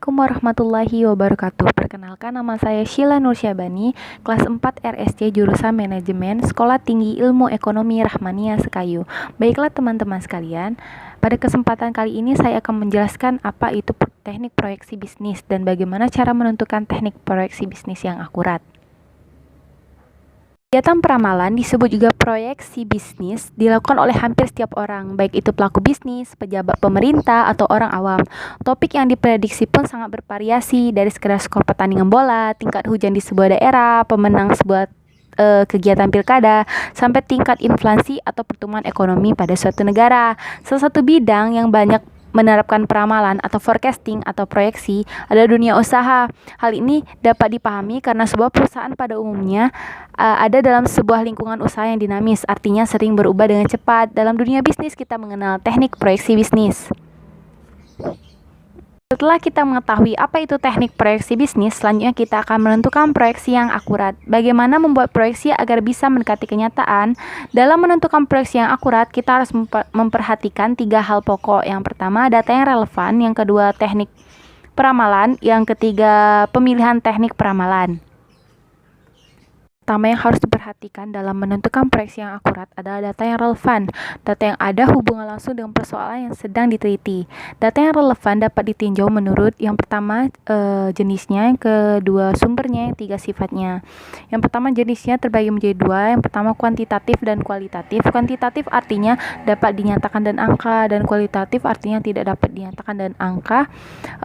Assalamualaikum warahmatullahi wabarakatuh. Perkenalkan, nama saya Sheila Nursyabani, kelas 4 RSC jurusan Manajemen, Sekolah Tinggi Ilmu Ekonomi Rahmania Sekayu. Baiklah teman-teman sekalian, pada kesempatan kali ini saya akan menjelaskan apa itu teknik proyeksi bisnis dan bagaimana cara menentukan teknik proyeksi bisnis yang akurat. Kegiatan peramalan disebut juga proyeksi bisnis dilakukan oleh hampir setiap orang, baik itu pelaku bisnis, pejabat pemerintah, atau orang awam. Topik yang diprediksi pun sangat bervariasi, dari sekedar skor pertandingan bola, tingkat hujan di sebuah daerah, pemenang sebuah kegiatan pilkada, sampai tingkat inflasi atau pertumbuhan ekonomi pada suatu negara. Salah satu bidang yang banyak menerapkan peramalan atau forecasting atau proyeksi adalah dunia usaha. Hal ini dapat dipahami karena sebuah perusahaan pada umumnya ada dalam sebuah lingkungan usaha yang dinamis, artinya sering berubah dengan cepat. Dalam dunia bisnis kita mengenal teknik proyeksi bisnis. Setelah kita mengetahui apa itu teknik proyeksi bisnis, selanjutnya kita akan menentukan proyeksi yang akurat. Bagaimana membuat proyeksi agar bisa mendekati kenyataan? Dalam menentukan proyeksi yang akurat, kita harus memperhatikan 3 hal pokok. Yang pertama, data yang relevan. Yang kedua, teknik peramalan. Yang ketiga, pemilihan teknik peramalan. Pertama yang harus diperhatikan dalam menentukan proyeksi yang akurat adalah data yang relevan. Data yang ada hubungan langsung dengan persoalan yang sedang diteliti. Data yang relevan dapat ditinjau menurut yang pertama jenisnya, yang kedua sumbernya, yang tiga sifatnya. Yang pertama jenisnya terbagi menjadi 2. Yang pertama kuantitatif dan kualitatif. Kuantitatif artinya dapat dinyatakan dan angka, dan kualitatif artinya tidak dapat dinyatakan dan angka.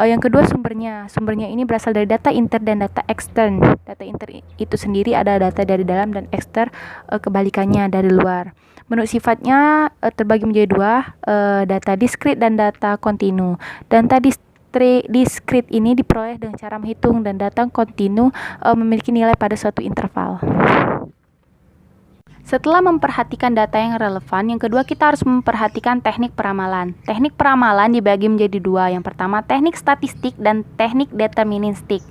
Yang kedua sumbernya. Sumbernya ini berasal dari data intern dan data ekstern. Data intern itu sendiri ada data dari dalam, dan ekstern kebalikannya dari luar. Menurut sifatnya terbagi menjadi 2, data diskrit dan data kontinu. Data diskrit ini diperoleh dengan cara menghitung, dan data kontinu memiliki nilai pada suatu interval. Setelah memperhatikan data yang relevan, yang kedua kita harus memperhatikan teknik peramalan. Teknik peramalan dibagi menjadi 2. Yang pertama teknik statistik dan teknik deterministik.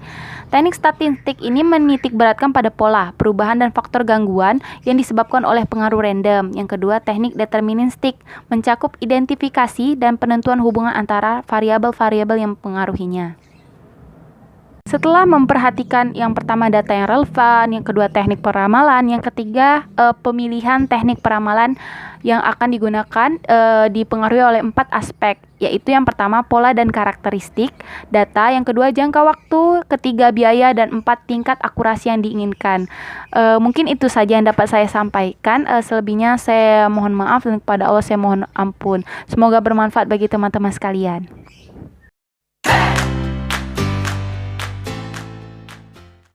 Teknik statistik ini menitik beratkan pada pola, perubahan dan faktor gangguan yang disebabkan oleh pengaruh random. Yang kedua teknik deterministik mencakup identifikasi dan penentuan hubungan antara variabel-variabel yang mempengaruhinya. Setelah memperhatikan yang pertama data yang relevan, yang kedua teknik peramalan, yang ketiga pemilihan teknik peramalan yang akan digunakan dipengaruhi oleh 4 aspek, yaitu yang pertama pola dan karakteristik data, yang kedua jangka waktu, ketiga biaya, dan 4 tingkat akurasi yang diinginkan. Mungkin itu saja yang dapat saya sampaikan. Selebihnya saya mohon maaf, dan kepada Allah saya mohon ampun. Semoga bermanfaat bagi teman-teman sekalian.